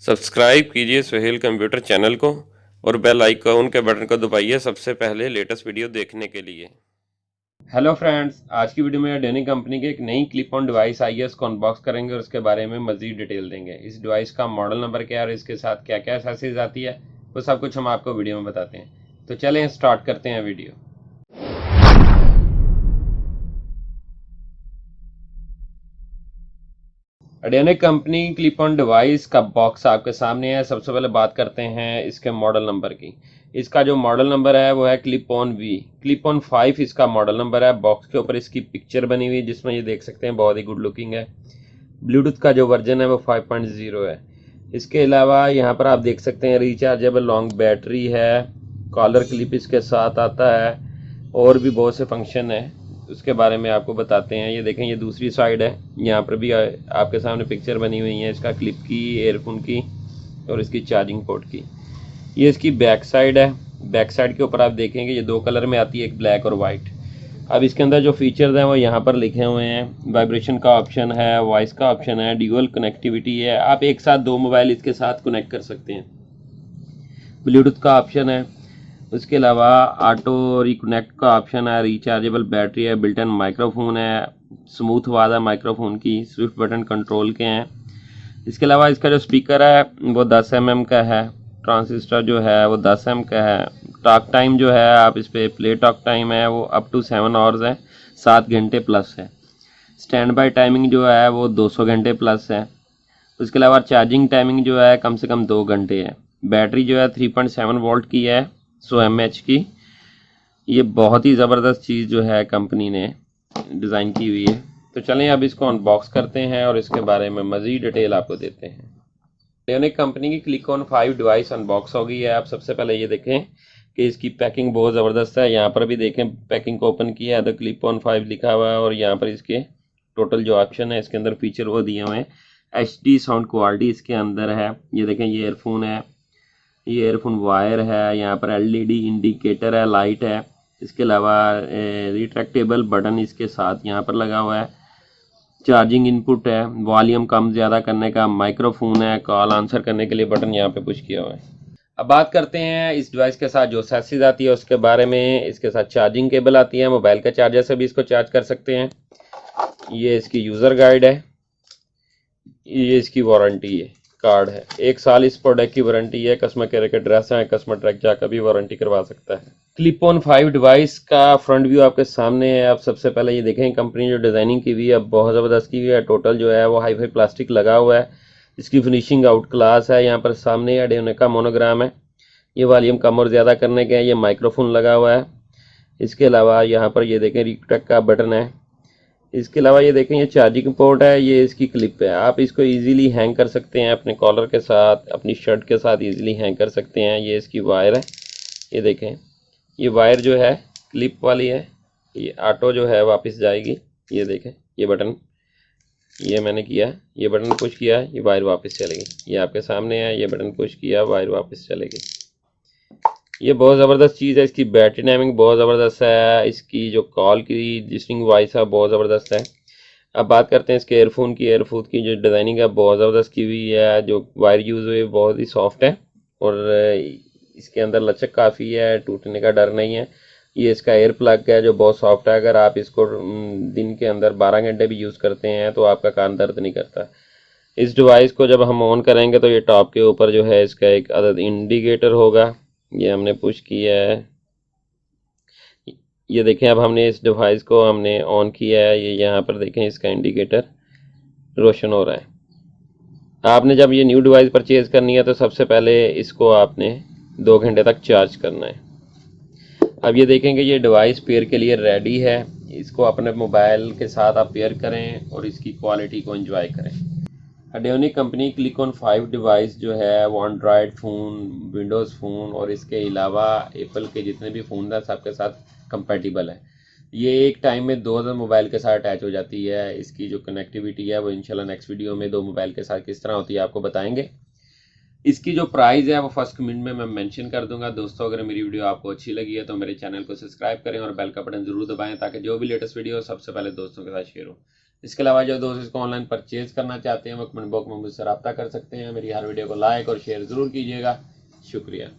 Subscribe कीजिए Suhail computer channel को और बेल आइकॉन के बटन को दबाइए सबसे पहले लेटेस्ट वीडियो देखने के लिए। हेलो फ्रेंड्स, आज की वीडियो में एडोनी कंपनी की एक नई क्लिप ऑन डिवाइस आई है, उसको अनबॉक्स करेंगे और उसके बारे में मजीद डिटेल देंगे। इस डिवाइस का मॉडल नंबर क्या है और इसके साथ क्या क्या एक्सेसरीज आती है वो सब कुछ हम आपको वीडियो में बताते हैं। तो चलें स्टार्ट करते हैं वीडियो। एडोनिक कंपनी क्लिप ऑन डिवाइस का बॉक्स आपके सामने है। सबसे पहले बात करते हैं इसके मॉडल नंबर की। इसका जो मॉडल नंबर है वो है क्लिप ऑन 5 इसका मॉडल नंबर है। बॉक्स के ऊपर इसकी पिक्चर बनी हुई है जिसमें ये देख सकते हैं, बहुत ही गुड लुकिंग है। ब्लूटूथ का जो वर्जन है वो 5.0 है। इसके अलावा यहाँ पर आप देख सकते हैं रिचार्जेबल लॉन्ग बैटरी है, कॉलर क्लिप इसके साथ आता है और भी बहुत से फंक्शन है, उसके बारे में आपको बताते हैं। ये देखें, ये दूसरी साइड है, यहाँ पर भी आपके सामने पिक्चर बनी हुई है इसका क्लिप की, एयरफोन की और इसकी चार्जिंग पोर्ट की। ये इसकी बैक साइड है। बैक साइड के ऊपर आप देखेंगे ये दो कलर में आती है, एक ब्लैक और वाइट। अब इसके अंदर जो फीचर्स हैं वो यहाँ पर लिखे हुए हैं। वाइब्रेशन का ऑप्शन है, वॉइस का ऑप्शन है, ड्यूअल कनेक्टिविटी है, आप एक साथ दो मोबाइल इसके साथ कनेक्ट कर सकते हैं। ब्लूटूथ का ऑप्शन है, उसके अलावा ऑटो रिकनेक्ट का ऑप्शन है, रिचार्जेबल बैटरी है, बिल्ट इन माइक्रोफोन है, स्मूथ आवाज़ है माइक्रोफोन की, स्विफ्ट बटन कंट्रोल के हैं। इसके अलावा इसका जो स्पीकर है वो 10 mm का है। ट्रांजिस्टर जो है वो 10 mm का है। टॉक टाइम जो है, आप इस पर प्ले टॉक टाइम है वो अप टू 7 आवर्स है, 7 घंटे प्लस है। स्टैंड बाय टाइमिंग जो है वो 200 घंटे प्लस है। उसके अलावा चार्जिंग टाइमिंग जो है कम से कम 2 घंटे है। बैटरी जो है 3.7 वोल्ट की है, 100 mAh की। ये बहुत ही ज़बरदस्त चीज़ जो है कंपनी ने डिज़ाइन की हुई है। तो चलें अब इसको अनबॉक्स करते हैं और इसके बारे में मज़ीद डिटेल आपको देते हैं। एडोनिक कंपनी की क्लिक ऑन 5 डिवाइस अनबॉक्स हो गई है। आप सबसे पहले ये देखें कि इसकी पैकिंग बहुत ज़बरदस्त है। यहाँ पर भी देखें, पैकिंग को ओपन किया है तो क्लिप ऑन 5 लिखा हुआ है और यहाँ पर इसके टोटल जो ऑप्शन है इसके अंदर फीचर वो दिए हुए हैं। HD साउंड क्वालिटी इसके अंदर है। ये देखें, ये एयरफोन है, ये एयरफोन वायर है, यहाँ पर LED इंडिकेटर है, लाइट है। इसके अलावा रिट्रैक्टेबल बटन इसके साथ यहाँ पर लगा हुआ है। चार्जिंग इनपुट है, वॉल्यूम कम ज़्यादा करने का, माइक्रोफोन है, कॉल आंसर करने के लिए बटन यहाँ पे पुश किया हुआ है। अब बात करते हैं इस डिवाइस के साथ जो एक्सेसरीज आती है उसके बारे में। इसके साथ चार्जिंग केबल आती है, मोबाइल के चार्जर से भी इसको चार्ज कर सकते हैं। ये इसकी यूज़र गाइड है, ये इसकी वारंटी है, कार्ड है। 1 साल इस प्रोडक्ट की वारंटी है। कस्टमर केयर के एड्रेस है, कस्टमर ट्रैक जाकर भी वारंटी करवा सकता है। क्लिप ऑन 5 डिवाइस का फ्रंट व्यू आपके सामने है। आप सबसे पहले ये देखें, कंपनी जो डिज़ाइनिंग की हुई है बहुत ज़बरदस्त की हुई है। टोटल जो है वो हाई फाई प्लास्टिक लगा हुआ है, इसकी फिनिशिंग आउट क्लास है। यहाँ पर सामने एडोनिक का मोनोग्राम है, ये वॉल्यूम कम और ज़्यादा करने के, ये माइक्रोफोन लगा हुआ है। इसके अलावा यहाँ पर ये देखें रिकनेक्ट का बटन है। इसके अलावा ये देखें, ये चार्जिंग पोर्ट है, ये इसकी क्लिप है। आप इसको इजीली हैंग कर सकते हैं अपने कॉलर के साथ, अपनी शर्ट के साथ इजीली हैंग कर सकते हैं। ये इसकी वायर है, ये देखें, ये वायर जो है क्लिप वाली है, ये ऑटो जो है वापस जाएगी। ये देखें, ये बटन, ये मैंने किया, ये बटन पुश किया, ये वायर वापस चलेगी। ये आपके सामने है, ये बटन पुश किया, वायर वापस चलेगी। ये बहुत ज़बरदस्त चीज़ है। इसकी बैटरी टाइमिंग बहुत ज़बरदस्त है। इसकी जो कॉल की लिसनिंग वॉइस है बहुत ज़बरदस्त है। अब बात करते हैं इसके एयरफोन की जो डिज़ाइनिंग है बहुत ज़बरदस्त की हुई है। जो वायर यूज़ हुई बहुत ही सॉफ्ट है और इसके अंदर लचक काफ़ी है, टूटने का डर नहीं है। ये इसका एयर प्लग है जो बहुत सॉफ्ट है। अगर आप इसको दिन के अंदर 12 घंटे भी यूज़ करते हैं तो आपका कान दर्द नहीं करता। इस डिवाइस को जब हम ऑन करेंगे तो ये टॉप के ऊपर जो है इसका एक अदद इंडिकेटर होगा, ये हमने पुश किया है। ये देखें, अब हमने इस डिवाइस को हमने ऑन किया है, ये यहाँ पर देखें इसका इंडिकेटर रोशन हो रहा है। आपने जब ये न्यू डिवाइस परचेज़ करनी है तो सबसे पहले इसको आपने 2 घंटे तक चार्ज करना है। अब ये देखेंगे ये डिवाइस पेयर के लिए रेडी है। इसको अपने मोबाइल के साथ आप पेयर करें और इसकी क्वालिटी को एंजॉय करें। एडोनिक कंपनी क्लिक ऑन 5 डिवाइस जो है वो एंड्रॉयड फ़ोन, विंडोज़ फ़ोन और इसके अलावा एप्पल के जितने भी फ़ोन हैं सबके साथ कंपैटिबल है। ये एक टाइम में 2 मोबाइल के साथ अटैच हो जाती है। इसकी जो कनेक्टिविटी है वो इंशाल्लाह नेक्स्ट वीडियो में 2 मोबाइल के साथ किस तरह होती है आपको बताएंगे। इसकी जो प्राइस है वो फर्स्ट कमेंट में मैं मेंशन कर दूंगा। दोस्तों, अगर मेरी वीडियो आपको अच्छी लगी है तो मेरे चैनल को सब्सक्राइब करें और बेल का बटन ज़रूर दबाएं ताकि जो भी लेटेस्ट वीडियो सबसे पहले दोस्तों के साथ शेयर हो। इसके अलावा जो दोस्त इसको ऑनलाइन परचेज करना चाहते हैं वो कमेंट बॉक्स में मुझसे रब्ता कर सकते हैं। मेरी हर वीडियो को लाइक और शेयर ज़रूर कीजिएगा। शुक्रिया।